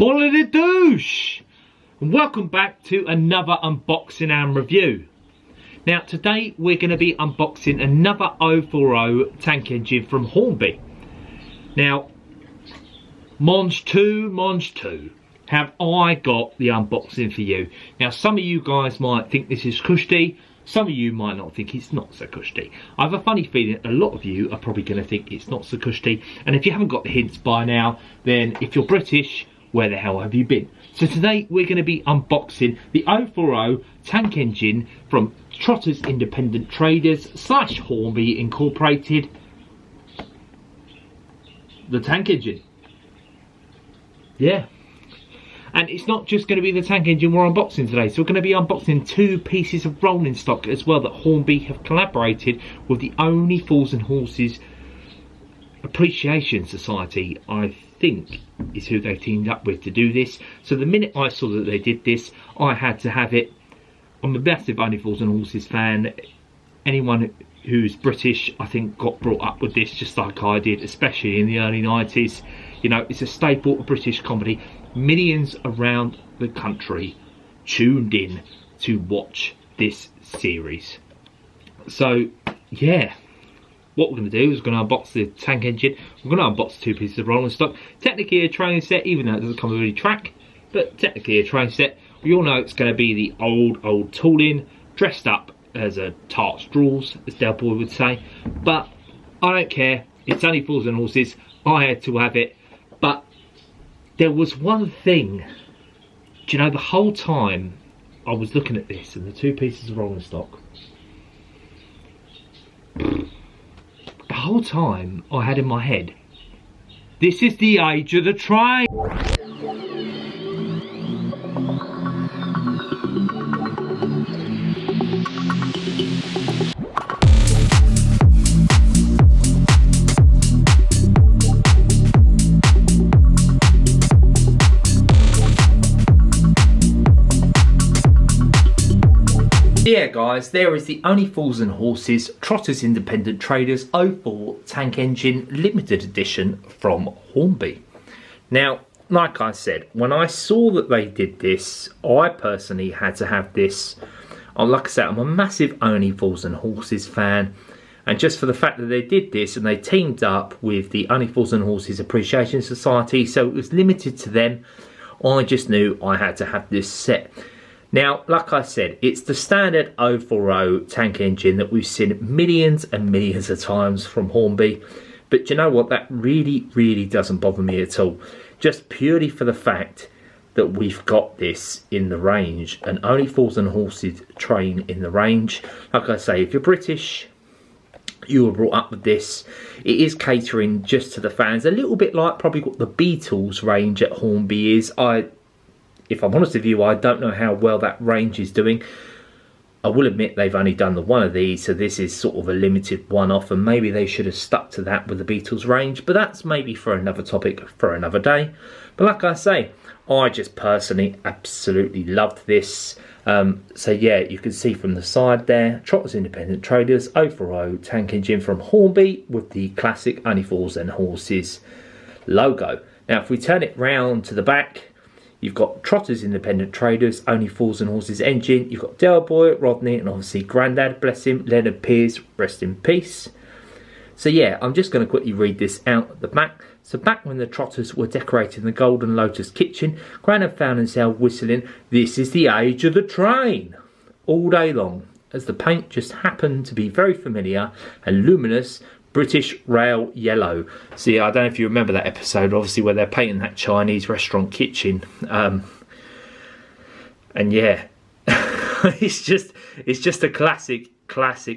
Boiler the douche! And welcome back to another unboxing and review. Now today we're going to be unboxing another 040 tank engine from Hornby. Now, Mons 2, have I got the unboxing for you. Now some of you guys might think this is cushy, some of you might not think it's not so cushy. I have a funny feeling a lot of you are probably going to think it's not so cushy, and if you haven't got the hints by now, then if you're British, where the hell have you been? So today we're going to be unboxing the 040 tank engine from Trotters Independent Traders / Hornby Incorporated. The tank engine. Yeah. And it's not just going to be the tank engine we're unboxing today. So we're going to be unboxing two pieces of rolling stock as well that Hornby have collaborated with the Only Fools and Horses Appreciation Society, I think is who they teamed up with to do this. So the minute I saw that they did this, I had to have it. I'm a massive Only Fools and Horses fan. Anyone who's British, I think, got brought up with this just like I did, especially in the early 90s. You know, it's a staple of British comedy. Millions around the country tuned in to watch this series. So, yeah. What we're going to do is we're going to unbox the tank engine. We're going to unbox two pieces of rolling stock. Technically a train set, even though it doesn't come with any track. But technically a train set. We all know it's going to be the old tooling, dressed up as a tart's drawers, as Del Boy would say. But I don't care. It's Only Fools and Horses. I had to have it. But there was one thing. Do you know, the whole time I was looking at this and the two pieces of rolling stock, the whole time I had in my head, this is the age of the train. Yeah guys, there is the Only Fools and Horses Trotters Independent Traders 04 Tank Engine Limited Edition from Hornby. Now, like I said, when I saw that they did this, I personally had to have this. Like I said, I'm a massive Only Fools and Horses fan, and just for the fact that they did this and they teamed up with the Only Fools and Horses Appreciation Society, so it was limited to them, I just knew I had to have this set. Now, like I said, it's the standard 040 tank engine that we've seen millions and millions of times from Hornby. But you know what? That really doesn't bother me at all. Just purely for the fact that we've got this in the range. An Only Fools and Horses train in the range. Like I say, if you're British, you were brought up with this. It is catering just to the fans. A little bit like probably what the Beatles range at Hornby is. If I'm honest with you, I don't know how well that range is doing. I will admit they've only done the one of these, so this is sort of a limited one-off, and maybe they should have stuck to that with the Beatles range, but that's maybe for another topic for another day. But like I say, I just personally absolutely loved this. So yeah, you can see from the side there, Trotters Independent Traders 040 tank engine from Hornby with the classic Only Fools and Horses logo. Now if we turn it round to the back, you've got Trotters Independent Traders, Only Fools and Horses engine. You've got Del Boy, Rodney, and obviously Grandad, bless him, Leonard Pearce, rest in peace. So yeah, I'm just going to quickly read this out at the back. So back when the Trotters were decorating the Golden Lotus kitchen, Grandad found himself whistling, "This is the age of the train," all day long, as the paint just happened to be very familiar and luminous British rail yellow. See, I don't know if you remember that episode, obviously, where they're painting that Chinese restaurant kitchen. And yeah, it's just a classic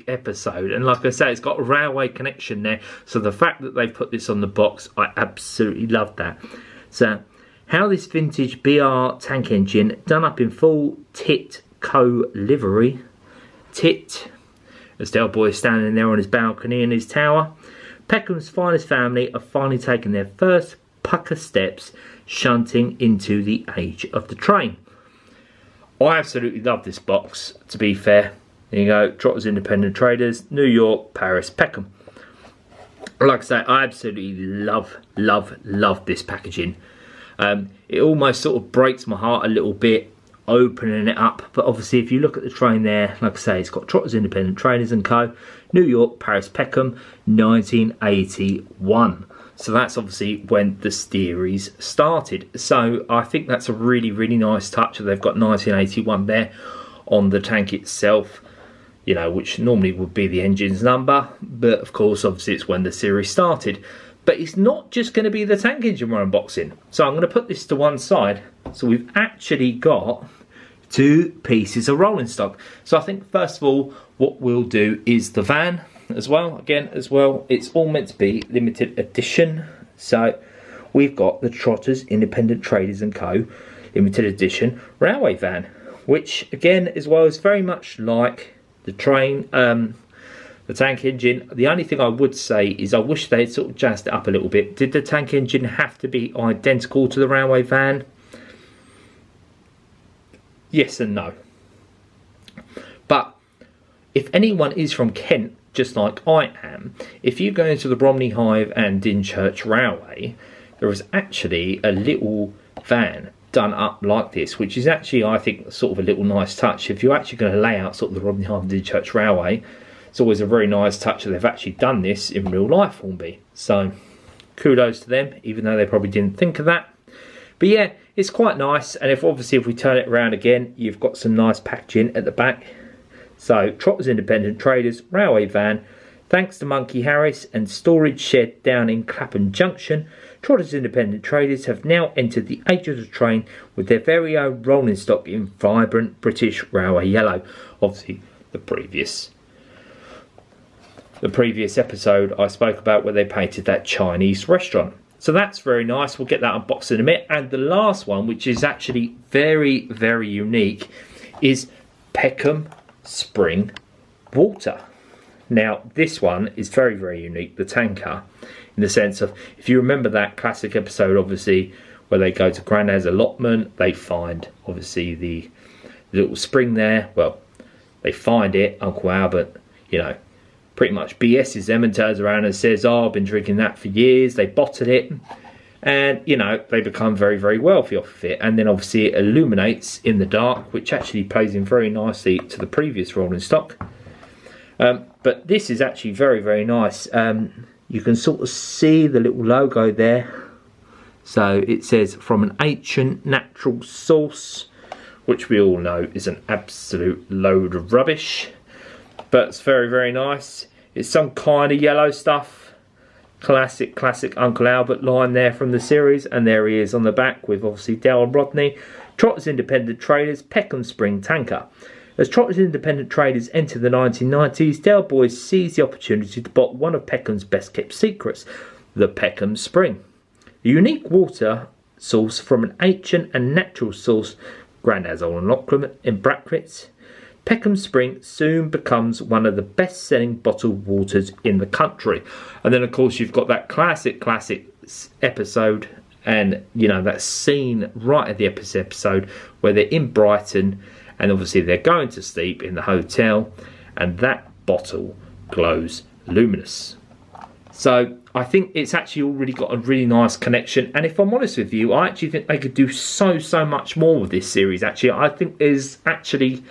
episode. And like I say, it's got a railway connection there. So the fact that they've put this on the box, I absolutely love that. So how this vintage BR tank engine, done up in full Titco livery, as Del Boy is standing there on his balcony in his tower, Peckham's finest family are finally taking their first pucker steps, shunting into the age of the train. I absolutely love this box, to be fair. There you go, Trotters Independent Traders, New York, Paris, Peckham. Like I say, I absolutely love this packaging. It almost sort of breaks my heart a little bit opening it up, but obviously if you look at the train there, like I say, it's got Trotters Independent Traders and Co, New York, Paris, Peckham, 1981. So that's obviously when the series started. So I think that's a really, really nice touch. They've got 1981 there on the tank itself, you know, which normally would be the engine's number, but of course obviously it's when the series started. But it's not just going to be the tank engine we're unboxing. So I'm going to put this to one side. So we've actually got 2 pieces of rolling stock. So I think first of all, what we'll do is the van as well. Again, as well, it's all meant to be limited edition. So we've got the Trotters Independent Traders and Co limited edition railway van, which again as well is very much like the train, the tank engine. The only thing I would say is I wish they'd sort of jazzed it up a little bit. Did the tank engine have to be identical to the railway van? Yes and no. But if anyone is from Kent, just like I am, if you go into the Bromley Hive and Dymchurch Railway, there is actually a little van done up like this, which is actually, I think, sort of a little nice touch. If you're actually going to lay out sort of the Bromley Hive and Dymchurch Railway, it's always a very nice touch that they've actually done this in real life, Hornby. So kudos to them, even though they probably didn't think of that. But yeah, it's quite nice, and if we turn it around again, you've got some nice packaging at the back. So Trotters Independent Traders railway van, thanks to Monkey Harris and storage shed down in Clapham Junction, Trotters Independent Traders have now entered the age of the train with their very own rolling stock in vibrant British railway yellow. Obviously the previous episode I spoke about where they painted that Chinese restaurant. So that's very nice. We'll get that unboxed in a minute. And the last one, which is actually very, very unique, is Peckham Spring Water. Now, this one is very, very unique, the tanker, in the sense of, if you remember that classic episode, obviously, where they go to Grandad's allotment, they find, obviously, the little spring there. Well, they find it, Uncle Albert, you know, pretty much BS's them and turns around and says, oh, I've been drinking that for years. They bottle it and, you know, they become very, very wealthy off of it. And then obviously it illuminates in the dark, which actually plays in very nicely to the previous rolling stock. But this is actually very, very nice. You can sort of see the little logo there. So it says from an ancient natural source, which we all know is an absolute load of rubbish. But it's very, very nice. It's some kind of yellow stuff. Classic Uncle Albert line there from the series. And there he is on the back with obviously Dale and Rodney. Trotters Independent Traders, Peckham Spring Tanker. As Trotters Independent Traders enter the 1990s, Dale boys seize the opportunity to bot one of Peckham's best kept secrets, the Peckham Spring. A unique water source from an ancient and natural source, Grandad's Old Locomotive in brackets. Peckham Spring soon becomes one of the best-selling bottled waters in the country. And then, of course, you've got that classic episode and, you know, that scene right at the episode where they're in Brighton and obviously they're going to sleep in the hotel and that bottle glows luminous. So I think it's actually already got a really nice connection. And if I'm honest with you, I actually think they could do so much more with this series. Actually, I think there's actually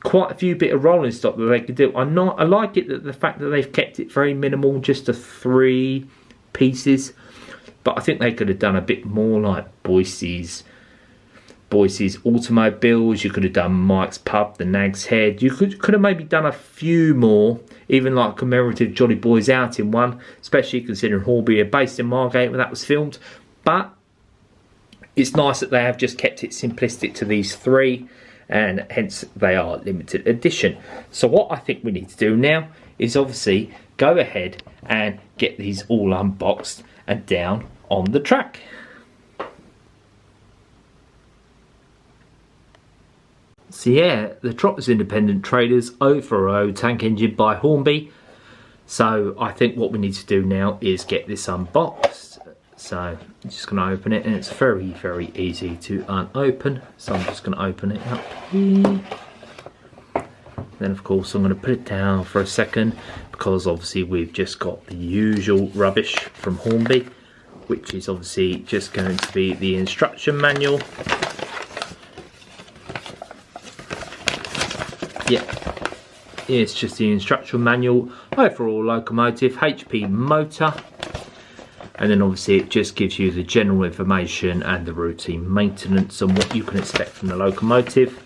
quite a few bit of rolling stock that they could do. I like it that the fact that they've kept it very minimal, just to 3 pieces. But I think they could have done a bit more, like Boise's Automobiles. You could have done Mike's Pub, the Nag's Head. You could have maybe done a few more, even like commemorative Jolly Boys Out in one, especially considering Hornby are based in Margate when that was filmed. But it's nice that they have just kept it simplistic to these 3. And hence they are limited edition. So what I think we need to do now is obviously go ahead and get these all unboxed and down on the track. So yeah, the Trotters Independent Traders 040 tank engine by Hornby. So I think what we need to do now is get this unboxed. So I'm just going to open it, and it's very, very easy to unopen. So I'm just going to open it up here. Then of course I'm going to put it down for a second, because obviously we've just got the usual rubbish from Hornby. which is obviously just going to be the instruction manual. Yeah, it's just the instruction manual, overall locomotive, HP motor, and then obviously it just gives you the general information and the routine maintenance and what you can expect from the locomotive.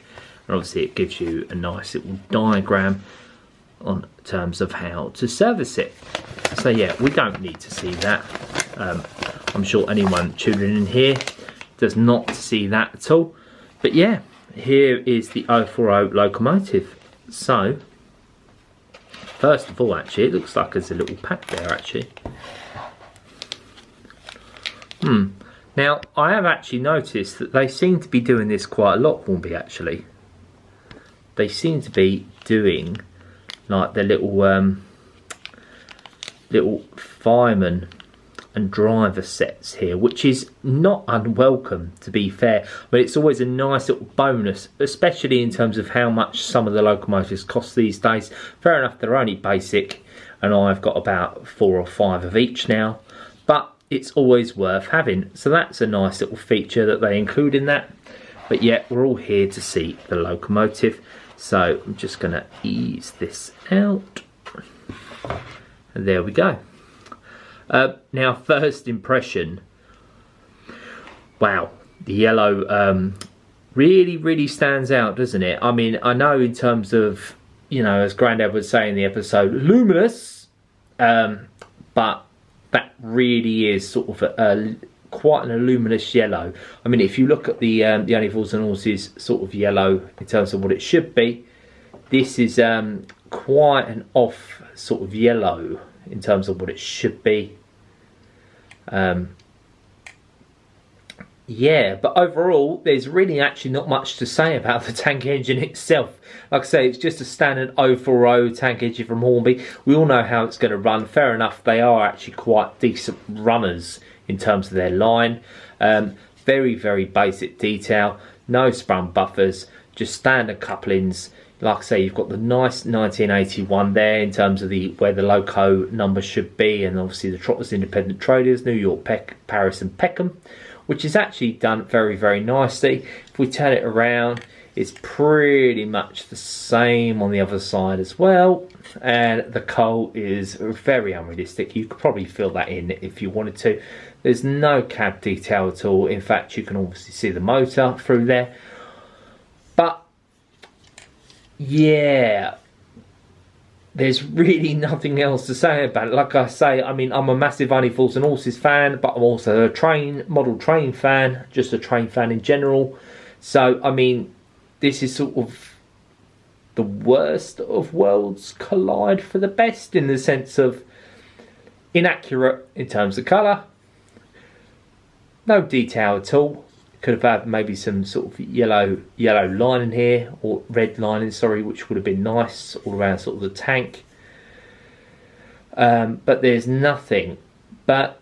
And obviously it gives you a nice little diagram on terms of how to service it. So yeah, we don't need to see that. I'm sure anyone tuning in here does not see that at all. But yeah, here is the 040 locomotive. So first of all, actually, it looks like there's a little pack there actually. Now I have actually noticed that they seem to be doing this quite a lot, Hornby, actually. They seem to be doing like the little fireman and driver sets here, which is not unwelcome, to be fair, but it's always a nice little bonus, especially in terms of how much some of the locomotives cost these days. Fair enough, they're only basic, and I've got about 4 or 5 of each now, but it's always worth having. So that's a nice little feature that they include in that. But yeah, we're all here to see the locomotive, so I'm just going to ease this out, and there we go. Now, first impression, wow, the yellow really stands out, doesn't it? I mean, I know in terms of, you know, as Grandad would say in the episode, luminous, but that really is sort of quite an luminous yellow. I mean, if you look at the Only Fools and Horses sort of yellow in terms of what it should be, this is quite an off sort of yellow in terms of what it should be. Yeah, but overall there's really actually not much to say about the tank engine itself. Like I say, it's just a standard 040 tank engine from Hornby. We all know how it's going to run. Fair enough, they are actually quite decent runners in terms of their line. Very basic detail, no sprung buffers, just standard couplings. Like I say, you've got the nice 1981 there in terms of where the loco number should be, and obviously the Trotters Independent Traders, New York, Paris and Peckham, which is actually done very nicely. If we turn it around, it's pretty much the same on the other side as well, and the coal is very unrealistic. You could probably fill that in if you wanted to. There's no cab detail at all. In fact, you can obviously see the motor through there, but yeah, there's really nothing else to say about it. Like I say, I mean, I'm a massive Only Fools and Horses fan, but I'm also a model train fan, just a train fan in general. So, I mean, this is sort of the worst of worlds collide for the best, in the sense of inaccurate in terms of colour, no detail at all. Could have had maybe some sort of yellow lining here, or red lining, sorry, which would have been nice all around sort of the tank. But there's nothing. But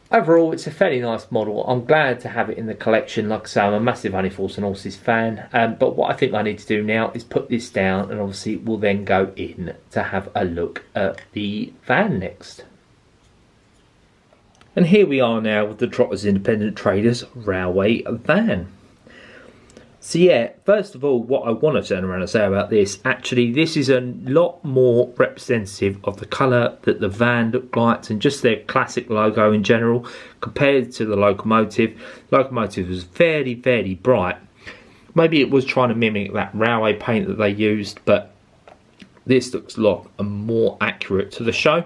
overall, it's a fairly nice model. I'm glad to have it in the collection. Like I say, I'm a massive Only Fools and Horses fan. But what I think I need to do now is put this down, and obviously we'll then go in to have a look at the van next. And here we are now with the Trotters Independent Traders Railway van. So yeah, first of all, what I want to turn around and say about this, actually this is a lot more representative of the colour that the van looked like, and just their classic logo in general, compared to the locomotive. Locomotive was fairly bright. Maybe it was trying to mimic that railway paint that they used, but this looks a lot more accurate to the show.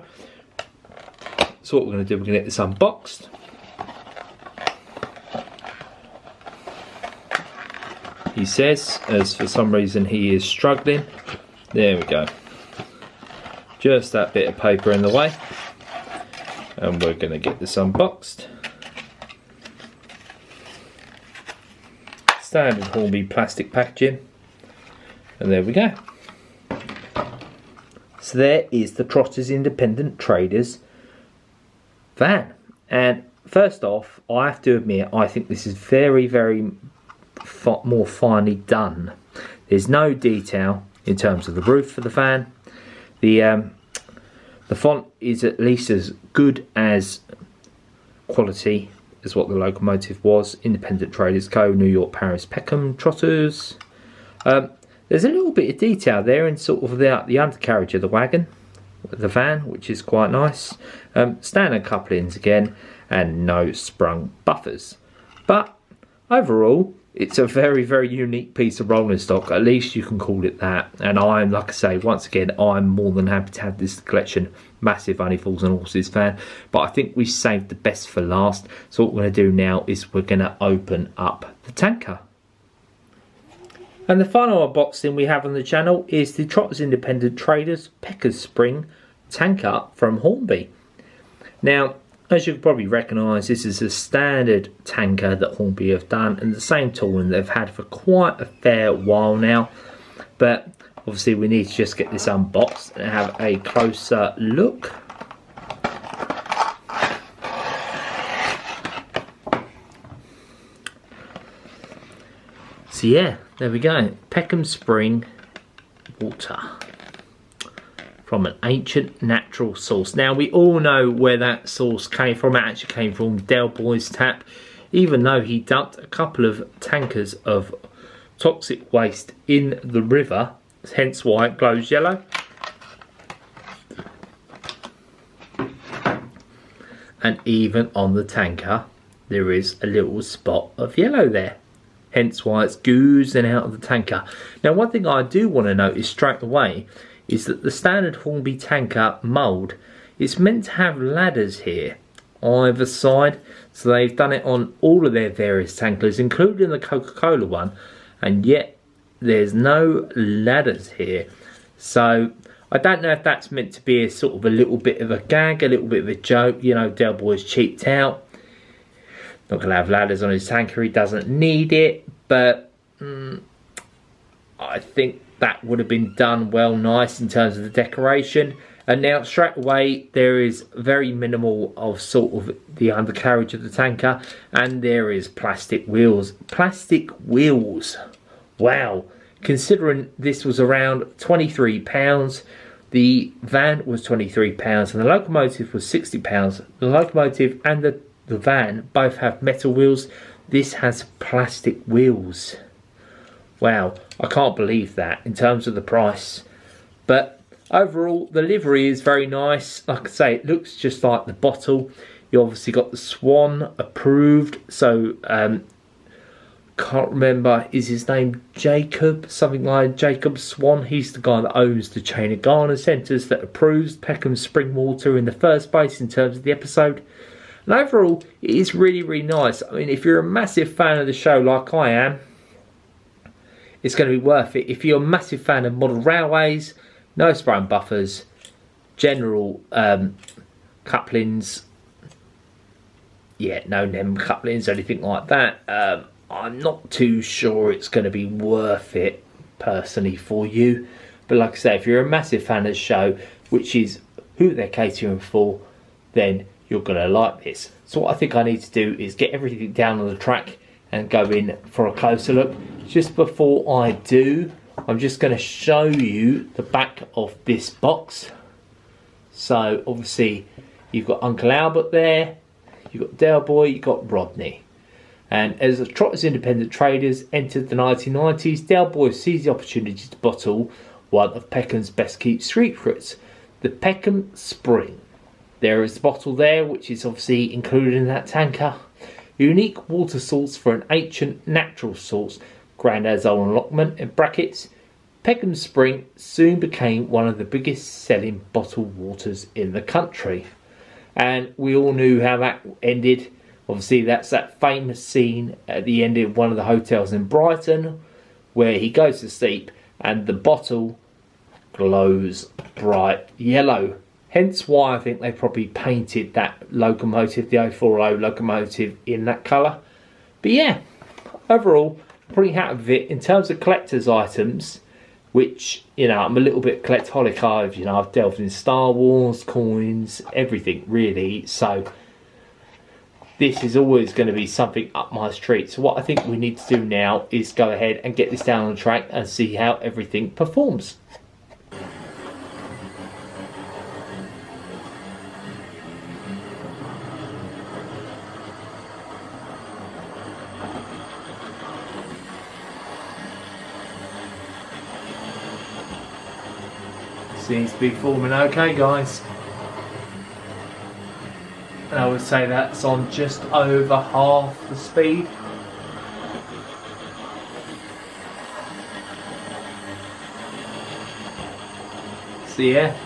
So what we're going to do, we're going to get this unboxed. He says, as for some reason he is struggling. There we go. Just that bit of paper in the way. And we're going to get this unboxed. Standard Hornby plastic packaging. And there we go. So there is the Trotters Independent Traders van. And first off, I have to admit, I think this is very more finely done. There's no detail in terms of the roof of the van. The font is at least as good as quality is what the locomotive was. Independent Traders Co. New York, Paris, Peckham trotters. There's a little bit of detail there in sort of the undercarriage of the wagon, the van, which is quite nice. Standard couplings again, and no sprung buffers. But overall, it's a very, very unique piece of rolling stock. At least you can call it that. And I'm, like I say, once again, I'm more than happy to have this collection. Massive Only Fools and Horses fan. But I think we saved the best for last. So what we're going to do now is we're going to open up the tanker. And the final unboxing we have on the channel is the Trotters Independent Traders Pecker's Spring tanker from Hornby. Now, as you can probably recognise, this is a standard tanker that Hornby have done, and the same tooling they've had for quite a fair while now. But obviously we need to just get this unboxed and have a closer look. So yeah, there we go. Peckham Spring water from an ancient natural source. Now we all know where that source came from. It actually came from Del Boy's tap, even though he dumped a couple of tankers of toxic waste in the river, hence why it glows yellow. And even on the tanker there is a little spot of yellow there, hence why it's oozing out of the tanker. Now one thing I do want to notice straight away is that the standard Hornby tanker mould is meant to have ladders here either side. So they've done it on all of their various tankers, including the Coca-Cola one, and yet there's no ladders here. So I don't know if that's meant to be a sort of a little bit of a gag, a little bit of a joke. You know, Del Boy's cheaped out. Not going to have ladders on his tanker, he doesn't need it, but I think that would have been done well nice in terms of the decoration. And now straight away there is very minimal of sort of the undercarriage of the tanker, and there is plastic wheels. Plastic wheels, wow. Considering this was around £23, the van was £23 and the locomotive was £60. The locomotive and the van both have metal wheels. This has plastic wheels. Wow, I can't believe that in terms of the price. But overall, the livery is very nice. Like I say, it looks just like the bottle. You obviously got the Swan approved. So, can't remember, is his name Jacob? Something like Jacob Swan. He's the guy that owns the chain of Garner Centres that approves Peckham Spring Water in the first place in terms of the episode. And overall, it is really, really nice. I mean, if you're a massive fan of the show like I am, it's going to be worth it. If you're a massive fan of model railways, no sprung buffers, general couplings, yeah, no NEM couplings, anything like that, I'm not too sure it's going to be worth it personally for you. But like I say, if you're a massive fan of the show, which is who they're catering for, then you're going to like this. So what I think I need to do is get everything down on the track and go in for a closer look. Just before I do, I'm just going to show you the back of this box. So obviously you've got Uncle Albert there, you've got Del Boy, you've got Rodney. And as the Trotters Independent Traders entered the 1990s, Del Boy seized the opportunity to bottle one of Peckham's best kept secrets, the Peckham Spring. There is the bottle there, which is obviously included in that tanker. Unique water source for an ancient natural source. Grandad's old allotment in brackets. Peckham Spring soon became one of the biggest selling bottled waters in the country. And we all knew how that ended. Obviously that's that famous scene at the end of one of the hotels in Brighton where he goes to sleep and the bottle glows bright yellow. Hence why I think they probably painted that locomotive, the 040 locomotive, in that colour. But yeah, overall, pretty happy with it. In terms of collector's items, which, you know, I'm a little bit collectaholic. I've delved in Star Wars, coins, everything really. So this is always going to be something up my street. So what I think we need to do now is go ahead and get this down on the track and see how everything performs. Seems to be forming okay, guys. And I would say that's on just over half the speed. So yeah.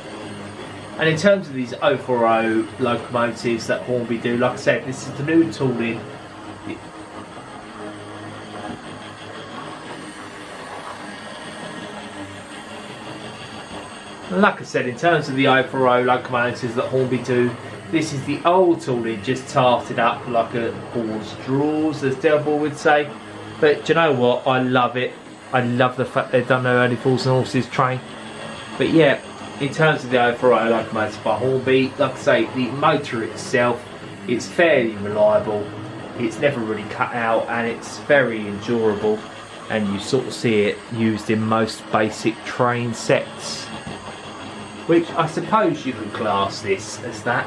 And in terms of these 040 locomotives that Hornby do, like I said, this is the new tooling. Like I said, in terms of the 040 locomotives that Hornby do, this is the old tooling, just tarted up like a horse draws, as Delboy would say. But do you know what? I love it. I love the fact they've done their Only Fools and Horses train. But yeah, in terms of the 040 locomotive by Hornby, like I say, the motor itself, it's fairly reliable. It's never really cut out, and it's very endurable. And you sort of see it used in most basic train sets, which I suppose you could class this as that.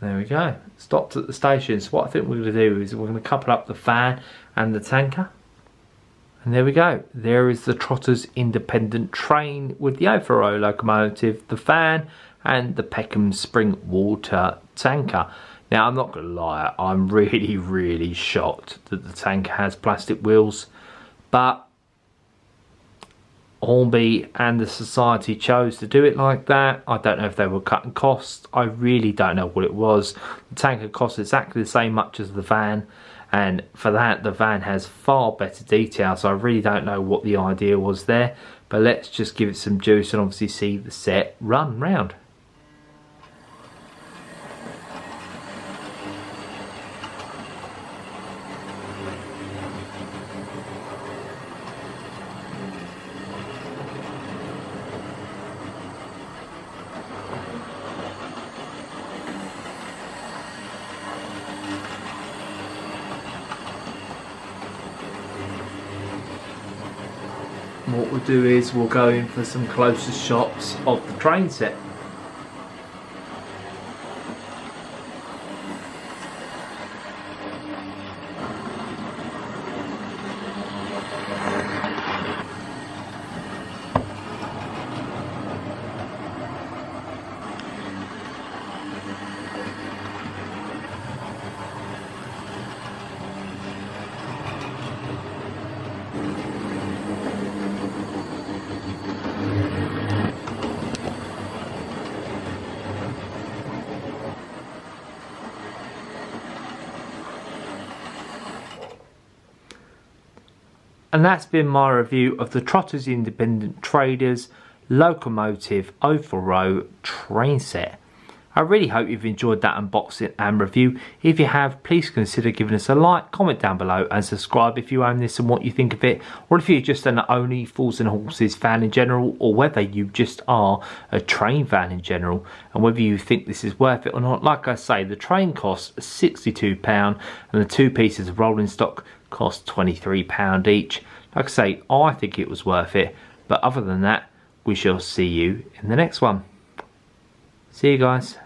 There we go, stopped at the station. So what I think we're going to do is we're going to couple up the fan and the tanker. And there we go, there is the Trotters independent train with the 040 locomotive, the fan and the Peckham spring water tanker. Now I'm not going to lie, I'm really shocked that the tanker has plastic wheels, but Hornby and the society chose to do it like that. I don't know if they were cutting costs. I really don't know what it was. The tanker costs exactly the same much as the van, and for that the van has far better detail, so I really don't know what the idea was there. But let's just give it some juice and obviously see the set run round. What we'll do is we'll go in for some closer shots of the train set. And that's been my review of the Trotters Independent Traders Locomotive 040 train set. I really hope you've enjoyed that unboxing and review. If you have, please consider giving us a like, comment down below and subscribe if you own this and what you think of it, or if you're just an Only Fools and Horses fan in general, or whether you just are a train fan in general and whether you think this is worth it or not. Like I say, the train costs £62 and the two pieces of rolling stock cost £23 each. Like I say, I think it was worth it, but other than that, we shall see you in the next one. See you guys.